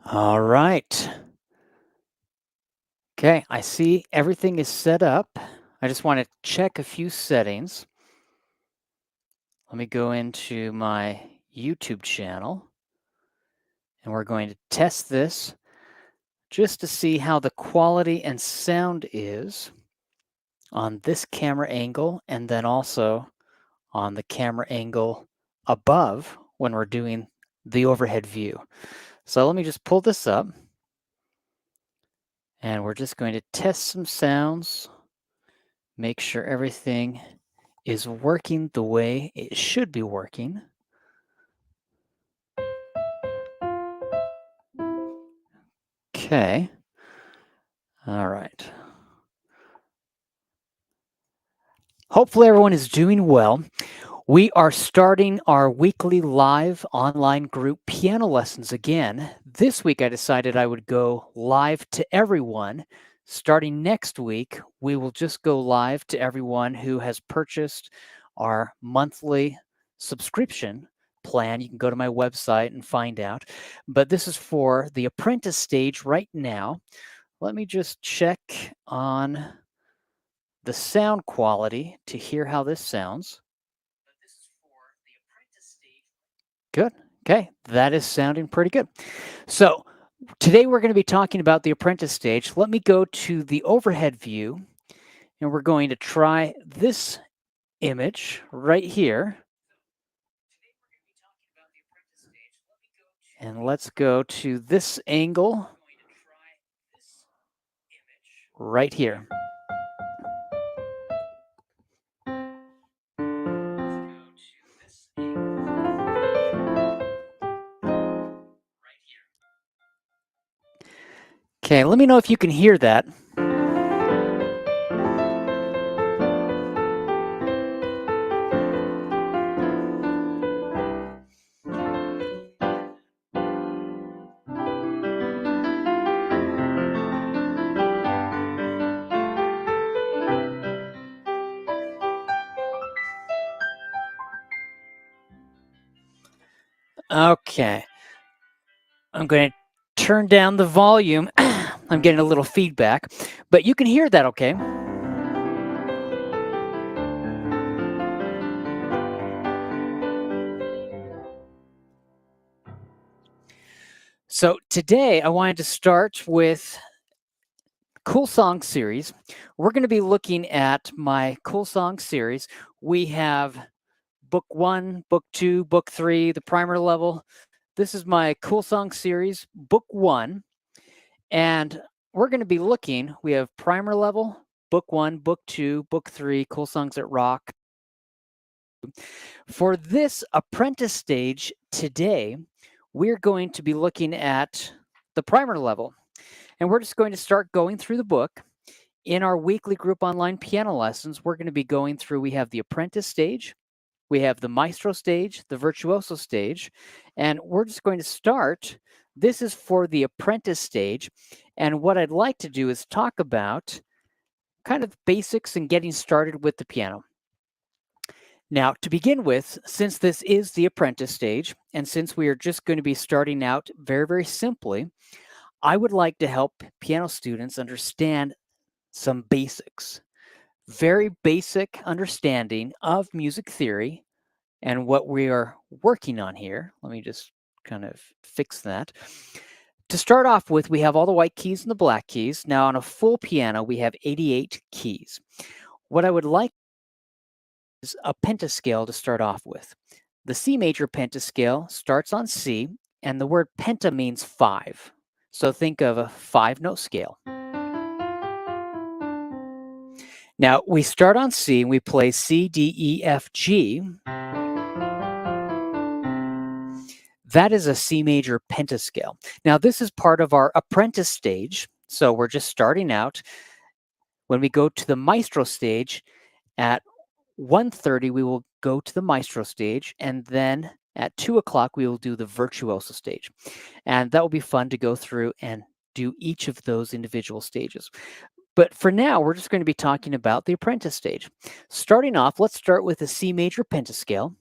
All right. Okay, I see everything is set up. I just want to check a few settings. Let me go into my YouTube channel and we're going to test this just to see how the quality and sound is on this camera angle and then also on the camera angle above when we're doing the overhead view. So let me just pull this up and we're just going to test some sounds, make sure everything is working the way it should be working. Okay. All right. Hopefully everyone is doing well. We are starting our weekly live online group piano lessons again. This week I decided I would go live to everyone. Starting next week, we will just go live to everyone who has purchased our monthly subscription plan. You can go to my website and find out. But this is for the Apprentice Stage right now. Let me just check on the sound quality to hear how this sounds. Good. Okay, that is sounding pretty good. So today we're going to be talking about the Apprentice Stage. Let me go to the overhead view, and we're going to try this image right here. And let's go to this angle right here. Okay, let me know if you can hear that. Okay. I'm going to turn down the volume. I'm getting a little feedback, but you can hear that okay. So today I wanted to start with Cool Song series. We're going to be looking at my Cool Song series. We have book 1, book 2, book 3, the primer level. This is my Cool Song series, book 1. And we're going to be looking, we have primer level, book 1, book 2, book 3, Cool Songs that Rock. For this apprentice stage today, we're going to be looking at the primer level. And we're just going to start going through the book. In our weekly group online piano lessons, we're going to be going through, we have the apprentice stage, we have the maestro stage, the virtuoso stage, and we're just going to start. This is for the apprentice stage. And what I'd like to do is talk about kind of basics and getting started with the piano. Now, to begin with, since this is the apprentice stage, and since we are just going to be starting out very, very simply, I would like to help piano students understand some basics, very basic understanding of music theory and what we are working on here. Let me just kind of fix that. To start off with, we have all the white keys and the black keys. Now, on a full piano, we have 88 keys. What I would like is a pentascale to start off with. The C major pentascale starts on C, and the word penta means 5. So think of a 5-note scale. Now, we start on C and we play C, D, E, F, G. That is a C major pentascale. Now, this is part of our apprentice stage. So we're just starting out. When we go to the maestro stage at 1:30, we will go to the maestro stage. And then at 2 o'clock, we will do the virtuoso stage. And that will be fun to go through and do each of those individual stages. But for now, we're just going to be talking about the apprentice stage. Starting off, let's start with the C major pentascale.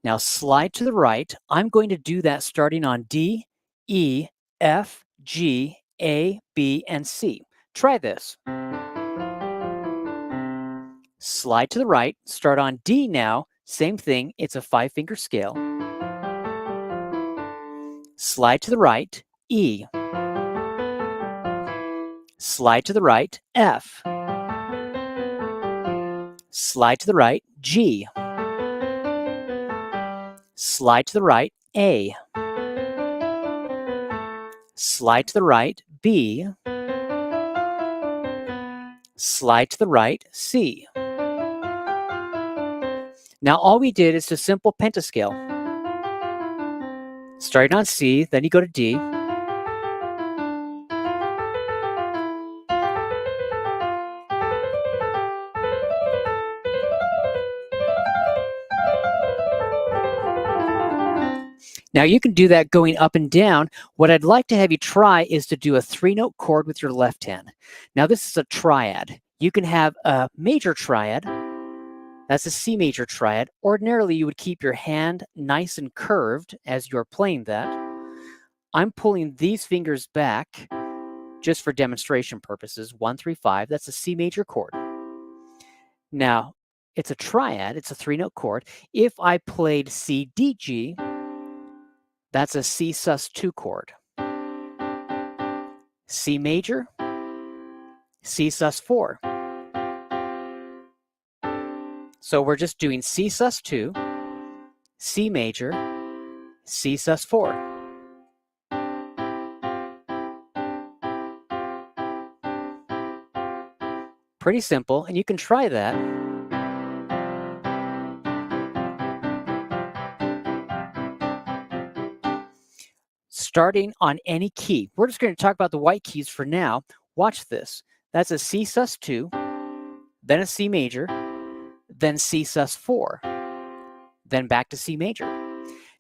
Now slide to the right. I'm going to do that starting on D, E, F, G, A, B, and C. Try this. Slide to the right, start on D now. Same thing, it's a 5-finger scale. Slide to the right, E. Slide to the right, F. Slide to the right, G. Slide to the right, A. Slide to the right, B. Slide to the right, C. Now all we did is a simple pentascale. Starting on C, then you go to D. Now you can do that going up and down. What I'd like to have you try is to do a 3-note chord with your left hand. Now this is a triad. You can have a major triad. That's a C major triad. Ordinarily, you would keep your hand nice and curved as you're playing that. I'm pulling these fingers back just for demonstration purposes. 1, 3, 5. That's a C major chord. Now, it's a triad. It's a 3-note chord. If I played C, D, G, that's a C sus2 chord. C major, C sus4. So we're just doing C sus2, C major, C sus4. Pretty simple, and you can try that. Starting on any key. We're just going to talk about the white keys for now. Watch this. That's a C sus2, then a C major, then C sus4, then back to C major.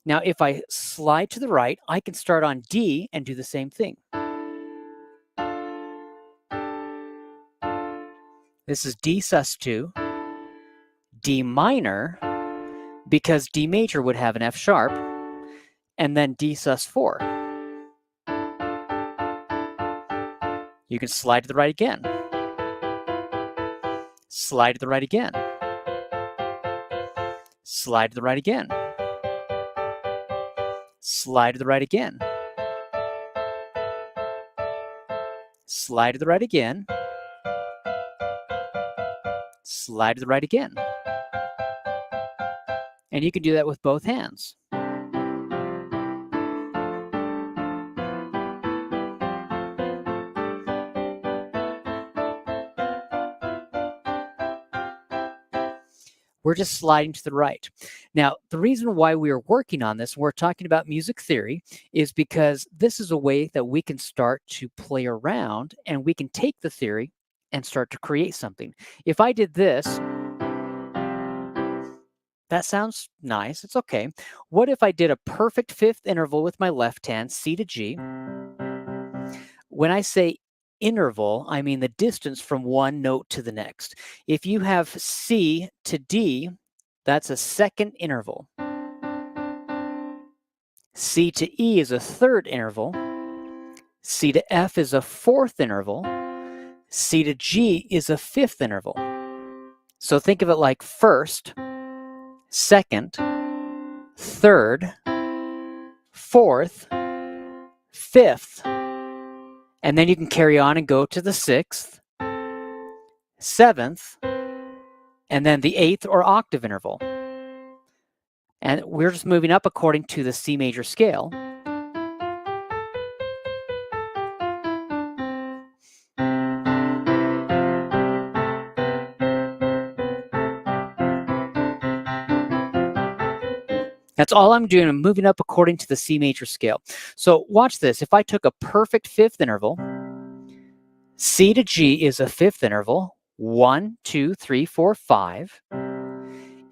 Now, if I slide to the right, I can start on D and do the same thing. This is D sus2, D minor, because D major would have an F sharp, and then D sus4. You can slide to the right again. Slide to the right again. Slide to the right again. Slide to the right again. Slide to the right again. Slide to the right again. And you can do that with both hands. We're just sliding to the right. Now, the reason why we are working on this, we're talking about music theory, is because this is a way that we can start to play around and we can take the theory and start to create something. If I did this, that sounds nice. It's okay. What if I did a perfect fifth interval with my left hand, C to G? When I say interval, I mean the distance from one note to the next. If you have C to D, that's a second interval. C to E is a third interval. C to F is a fourth interval. C to G is a fifth interval. So think of it like first, second, third, fourth, fifth, and then you can carry on and go to the sixth, seventh, and then the eighth or octave interval. And we're just moving up according to the C major scale. That's all I'm doing. I'm moving up according to the C major scale. So watch this. If I took a perfect fifth interval, C to G is a fifth interval. 1, 2, 3, 4, 5.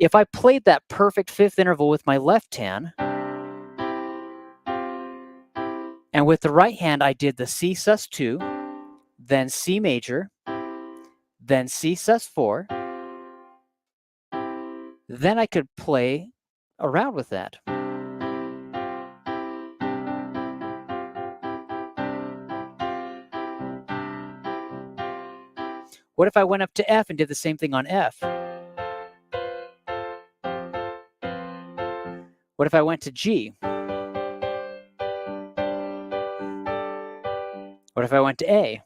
If I played that perfect fifth interval with my left hand, and with the right hand I did the C sus2, then C major, then C sus4, then I could play around with that. What if I went up to F and did the same thing on F? What if I went to G? What if I went to A?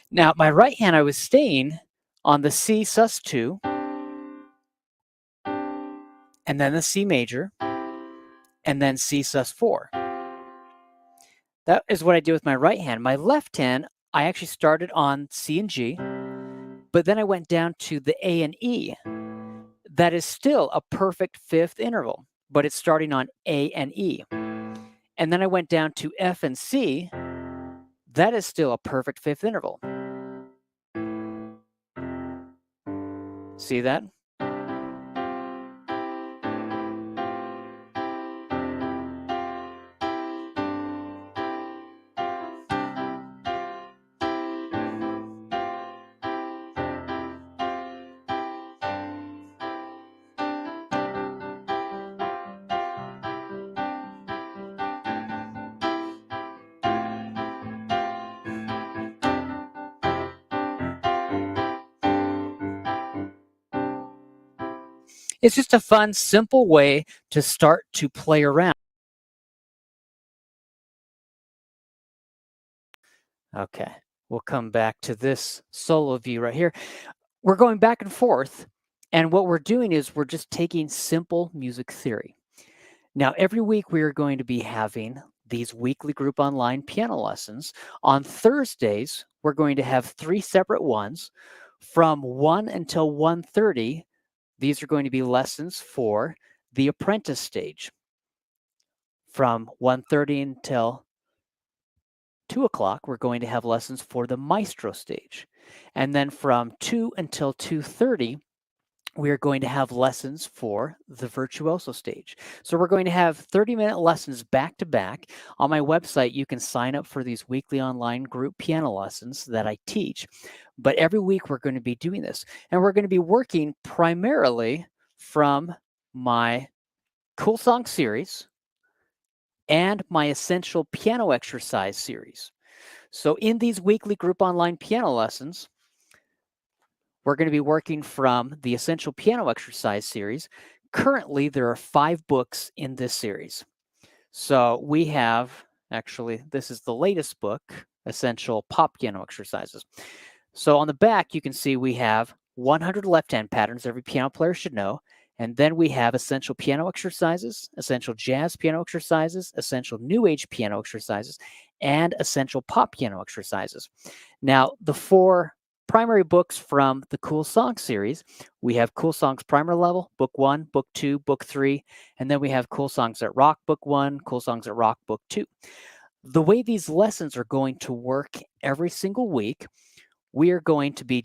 Now, my right hand, I was staying on the C sus2, and then the C major, and then C sus4. That is what I did with my right hand. My left hand, I actually started on C and G, but then I went down to the A and E. That is still a perfect fifth interval, but it's starting on A and E. And then I went down to F and C. That is still a perfect fifth interval. See that? It's just a fun, simple way to start to play around. Okay, we'll come back to this solo view right here. We're going back and forth, and what we're doing is we're just taking simple music theory. Now, every week we are going to be having these weekly group online piano lessons. On Thursdays, we're going to have 3 separate ones. From 1 until 1:30, these are going to be lessons for the Apprentice Stage. From 1:30 until 2 o'clock, we're going to have lessons for the Maestro Stage. And then from 2 until 2:30, we are going to have lessons for the Virtuoso Stage. So we're going to have 30-minute lessons back to back. On my website, you can sign up for these weekly online group piano lessons that I teach. But every week we're going to be doing this. And we're going to be working primarily from my Cool Song series and my Essential Piano Exercise series. So in these weekly group online piano lessons, we're going to be working from the Essential Piano Exercise series. Currently, there are 5 books in this series. So we have, actually, this is the latest book, Essential Pop Piano Exercises. So on the back, you can see we have 100 left-hand patterns every piano player should know. And then we have Essential Piano Exercises, Essential Jazz Piano Exercises, Essential New Age Piano Exercises, and Essential Pop Piano Exercises. Now, the 4 primary books from the Cool Songs series, we have Cool Songs Primer Level, Book 1, Book 2, Book 3, and then we have Cool Songs That Rock, Book 1, Cool Songs That Rock, Book 2. The way these lessons are going to work every single week, we are going to be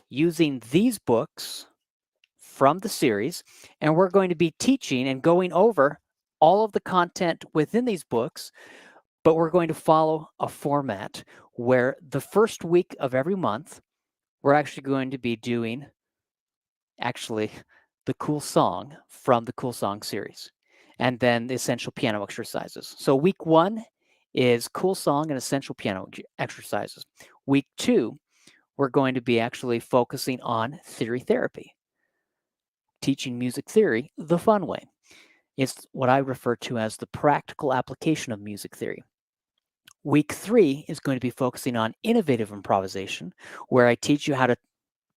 using these books from the series, and we're going to be teaching and going over all of the content within these books, but we're going to follow a format where the first week of every month, we're actually going to be doing the Cool Song from the Cool Song series, and then the Essential Piano Exercises. So week 1 is Cool Song and Essential Piano Exercises. Week 2, we're going to be actually focusing on theory therapy, teaching music theory the fun way. It's what I refer to as the practical application of music theory. Week 3 is going to be focusing on innovative improvisation, where I teach you how to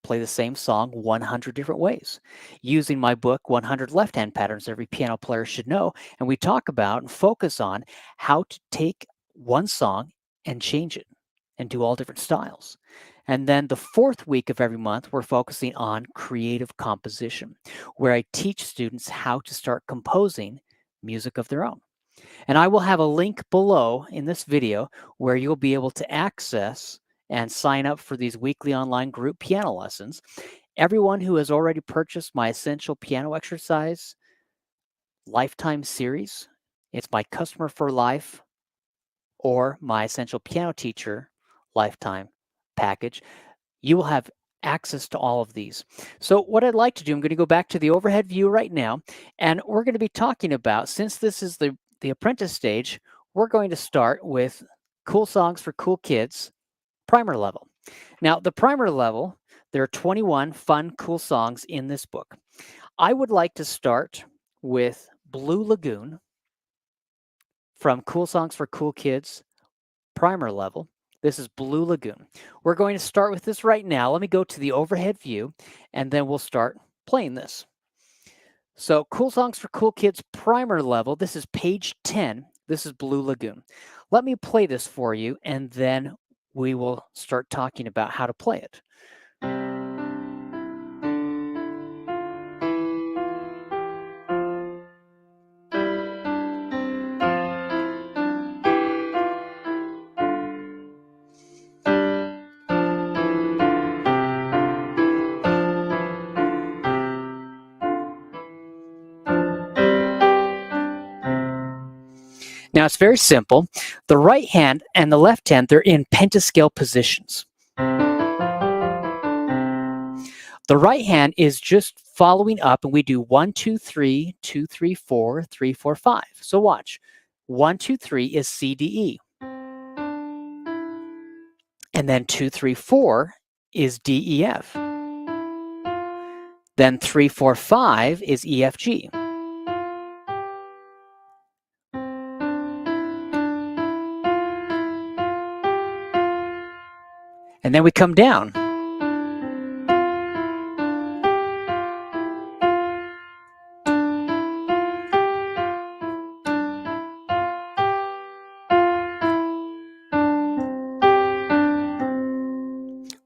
play the same song 100 different ways using my book, 100 Left-Hand Patterns Every Piano Player Should Know. And we talk about and focus on how to take one song and change it and do all different styles. And then the 4th week of every month, we're focusing on creative composition, where I teach students how to start composing music of their own. And I will have a link below in this video where you'll be able to access and sign up for these weekly online group piano lessons. everyone who has already purchased my Essential Piano Exercise Lifetime Series, it's my Customer for Life or my Essential Piano Teacher Lifetime package, you will have access to all of these. So what I'd like to do, I'm going to go back to the overhead view right now, and we're going to be talking about, since this is the apprentice stage, we're going to start with Cool Songs for Cool Kids, primer level. Now, the primer level, there are 21 fun, cool songs in this book. I would like to start with Blue Lagoon from Cool Songs for Cool Kids, primer level. This is Blue Lagoon. We're going to start with this right now. Let me go to the overhead view, and then we'll start playing this. So Cool Songs for Cool Kids primer level, this is page 10. This is Blue Lagoon. Let me play this for you, and then we will start talking about how to play it. Now it's very simple. The right hand and the left hand, they're in pentascale positions. The right hand is just following up, and we do 1, 2, 3, 2, 3, 4, 3, 4, 5. So watch. 1, 2, 3 is C, D, E. And then 2, 3, 4 is D, E, F. Then 3, 4, 5 is E, F, G. And then we come down.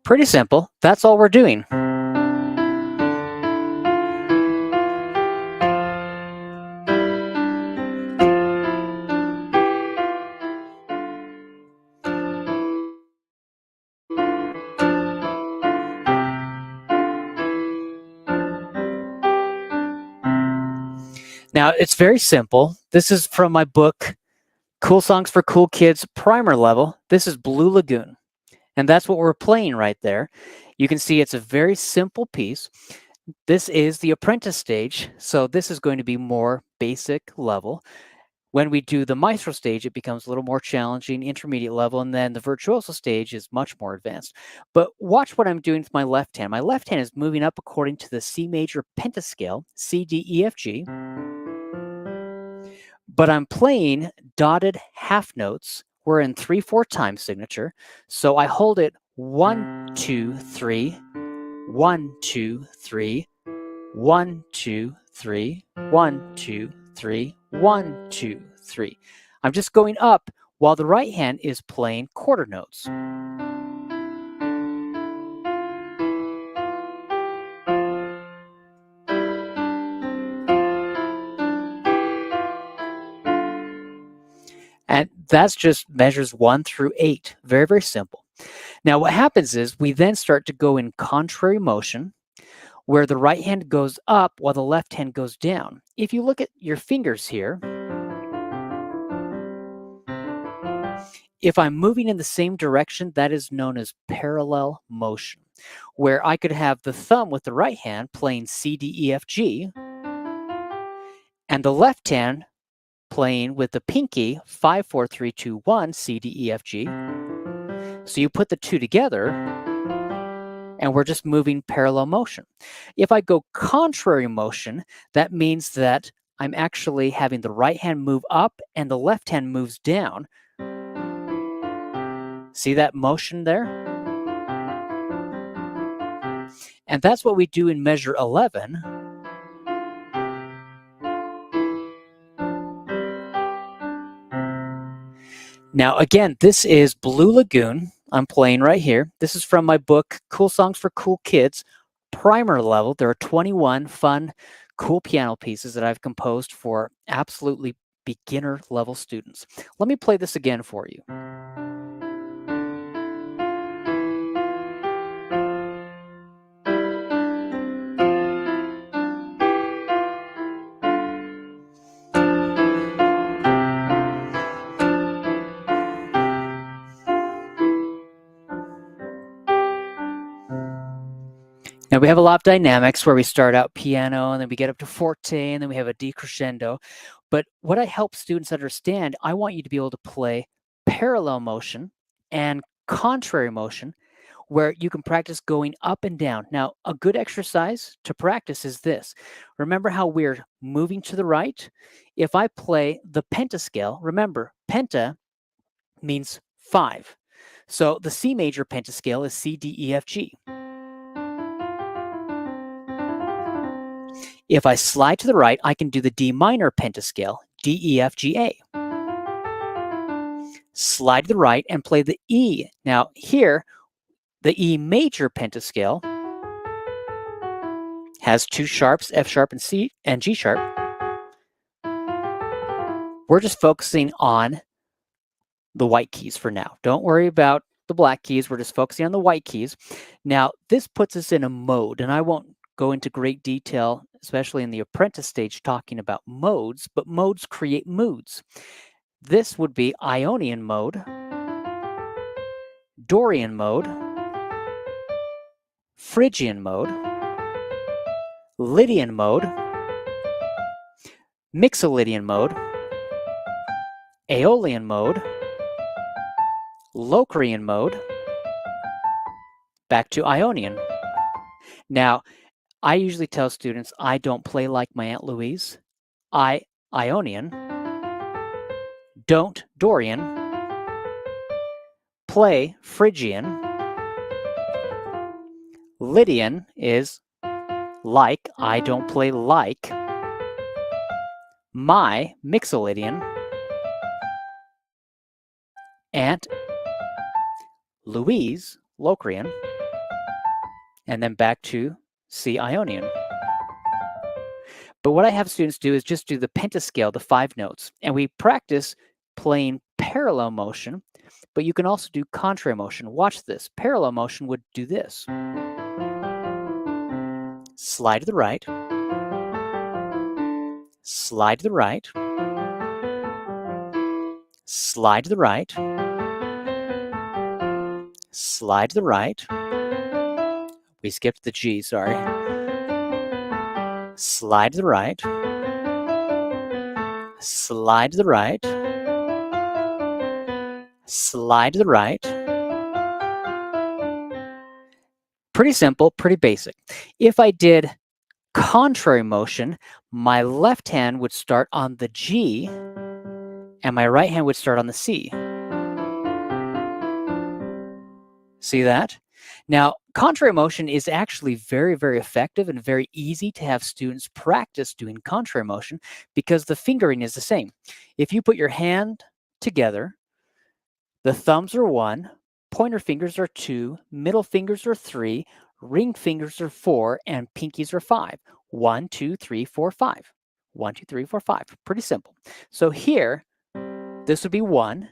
Pretty simple. That's all we're doing. Now, it's very simple. This is from my book, Cool Songs for Cool Kids, primer level. This is Blue Lagoon. And that's what we're playing right there. You can see it's a very simple piece. This is the apprentice stage, so this is going to be more basic level. When we do the maestro stage, it becomes a little more challenging, intermediate level, and then the virtuoso stage is much more advanced. But watch what I'm doing with my left hand. My left hand is moving up according to the C major pentascale, C, D, E, F, G. But I'm playing dotted half notes. We're in 3/4 time signature. So I hold it 1, 2, 3, 1, 2, 3, 1, 2, 3, 1, 2, 3, 1, 2, 3. I'm just going up while the right hand is playing quarter notes. And that's just measures 1 through 8. Very, very simple. Now what happens is we then start to go in contrary motion, where the right hand goes up while the left hand goes down. If you look at your fingers here, if I'm moving in the same direction, that is known as parallel motion, where I could have the thumb with the right hand playing C, D, E, F, G, and the left hand playing with the pinky 5, 4, 3, 2, 1, C, D, E, F, G. So you put the two together, and we're just moving parallel motion. If I go contrary motion, that means that I'm actually having the right hand move up and the left hand moves down. See that motion there? And that's what we do in measure 11. Now, again, this is Blue Lagoon. I'm playing right here. This is from my book, Cool Songs for Cool Kids, primer level. There are 21 fun, cool piano pieces that I've composed for absolutely beginner level students. Let me play this again for you. Now we have a lot of dynamics where we start out piano and then we get up to forte and then we have a decrescendo. But what I help students understand, I want you to be able to play parallel motion and contrary motion where you can practice going up and down. Now, a good exercise to practice is this. Remember how we're moving to the right? If I play the pentascale, remember, penta means 5. So the C major pentascale is C, D, E, F, G. If I slide to the right, I can do the D minor pentascale, D, E, F, G, A. Slide to the right and play the E. Now here, the E major pentascale has 2 sharps, F sharp and C and G sharp. We're just focusing on the white keys for now. Don't worry about the black keys. We're just focusing on the white keys. Now, this puts us in a mode, and I won't go into great detail, especially in the apprentice stage, talking about modes, but modes create moods. This would be Ionian mode, Dorian mode, Phrygian mode, Lydian mode, Mixolydian mode, Aeolian mode, Locrian mode, back to Ionian. Now, I usually tell students I don't play like my Aunt Louise. Ionian, don't Dorian, play Phrygian. Lydian is like, I don't play like. My Mixolydian. Aunt Louise, Locrian. And then back to C Ionian. But what I have students do is just do the pentascale, the 5 notes, and we practice playing parallel motion, but you can also do contrary motion. Watch this. Parallel motion would do this. Slide to the right, slide to the right, slide to the right, slide to the right. We skipped the G, sorry. Slide to the right, slide to the right, slide to the right. Pretty simple, pretty basic. If I did contrary motion, my left hand would start on the G and my right hand would start on the C. See that? Now, contrary motion is actually very, very effective and very easy to have students practice doing contrary motion because the fingering is the same. If you put your hand together, the thumbs are 1, pointer fingers are 2, middle fingers are 3, ring fingers are 4, and pinkies are 5. 1, 2, 3, 4, 5. 1, 2, 3, 4, 5. Pretty simple. So here, this would be 1,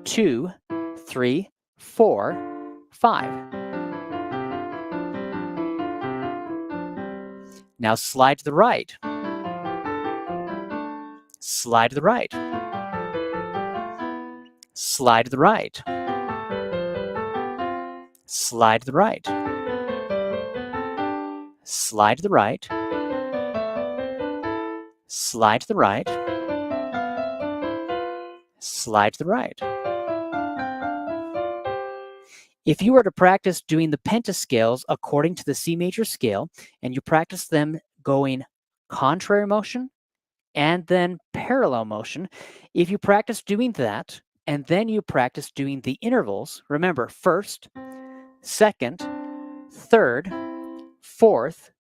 2, 3, 4, 5. Now slide to the right. Slide to the right. Slide to the right. Slide to the right. Slide to the right. Slide to the right. Slide to the right. If you were to practice doing the pentascales according to the C major scale, and you practice them going contrary motion and then parallel motion, if you practice doing that, and then you practice doing the intervals, remember, first, second, third, fourth,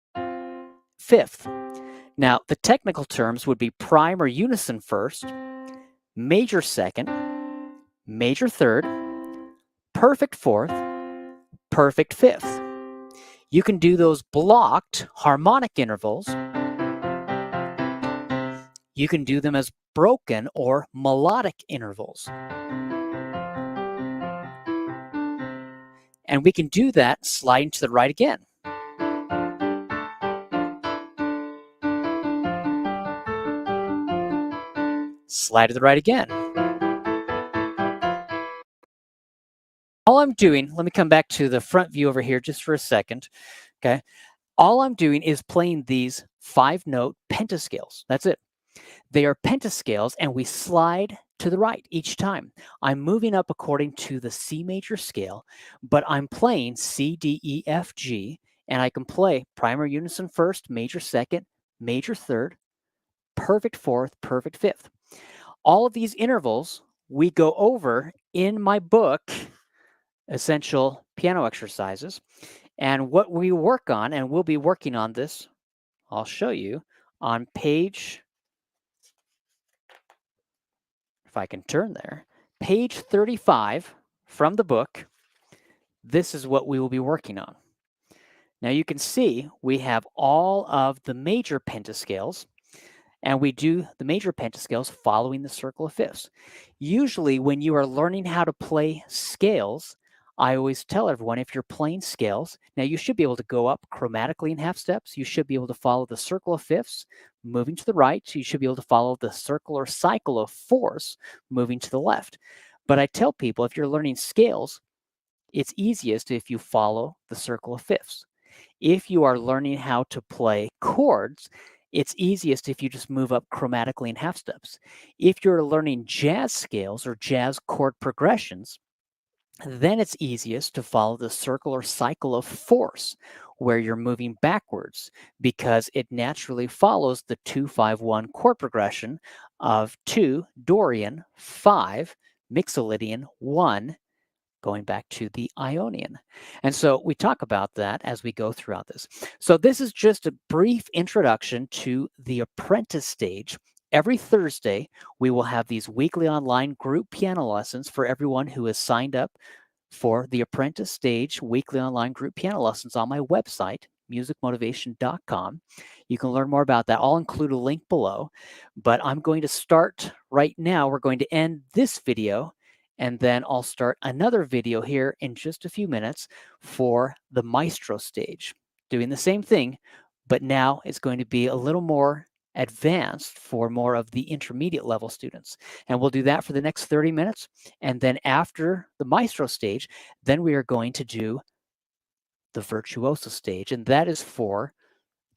fifth. Now, the technical terms would be prime or unison first, major second, major third, perfect fourth, perfect fifth. You can do those blocked harmonic intervals. You can do them as broken or melodic intervals. And we can do that sliding to the right again. Slide to the right again. All I'm doing, let me come back to the front view over here just for a second. Okay. All I'm doing is playing these 5-note pentascales. That's it. They are pentascales, and we slide to the right each time. I'm moving up according to the C major scale, but I'm playing C, D, E, F, G, and I can play primary unison first, major second, major third, perfect fourth, perfect fifth. All of these intervals we go over in my book, Essential Piano Exercises. And what we work on, and we'll be working on this, I'll show you on page, if I can turn there, page 35 from the book. This is what we will be working on. Now you can see we have all of the major pentascales, and we do the major pentascales following the circle of fifths. Usually when you are learning how to play scales, I always tell everyone, if you're playing scales, now you should be able to go up chromatically in half steps. You should be able to follow the circle of fifths, moving to the right. You should be able to follow the circle or cycle of fourths, moving to the left. But I tell people, if you're learning scales, it's easiest if you follow the circle of fifths. If you are learning how to play chords, it's easiest if you just move up chromatically in half steps. If you're learning jazz scales or jazz chord progressions, then it's easiest to follow the circle or cycle of fourths, where you're moving backwards, because it naturally follows the 2-5-1 chord progression of 2 Dorian, 5 Mixolydian, 1 going back to the Ionian. And so we talk about that as we go throughout this. So this is just a brief introduction to the Apprentice Stage. Every Thursday, we will have these weekly online group piano lessons for everyone who has signed up for the Apprentice Stage weekly online group piano lessons on my website, musicmotivation.com. You can learn more about that. I'll include a link below, but I'm going to start right now. We're going to end this video, and then I'll start another video here in just a few minutes for the Maestro Stage, doing the same thing, but now it's going to be a little more advanced for more of the intermediate level students. And we'll do that for the next 30 minutes. And then after the Maestro Stage, then we are going to do the Virtuoso Stage, and that is for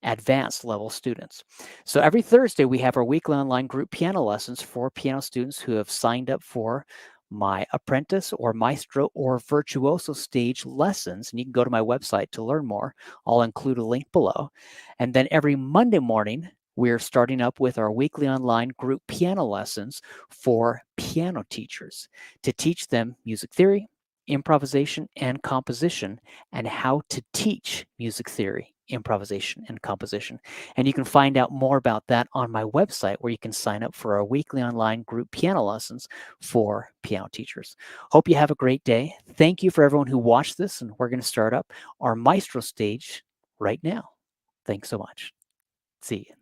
advanced level students. So every Thursday, we have our weekly online group piano lessons for piano students who have signed up for my Apprentice or Maestro or Virtuoso Stage lessons. And you can go to my website to learn more. I'll include a link below. And then every Monday morning, we're starting up with our weekly online group piano lessons for piano teachers to teach them music theory, improvisation, and composition, and how to teach music theory, improvisation, and composition. And you can find out more about that on my website, where you can sign up for our weekly online group piano lessons for piano teachers. Hope you have a great day. Thank you for everyone who watched this, and we're going to start up our Maestro Stage right now. Thanks so much. See you.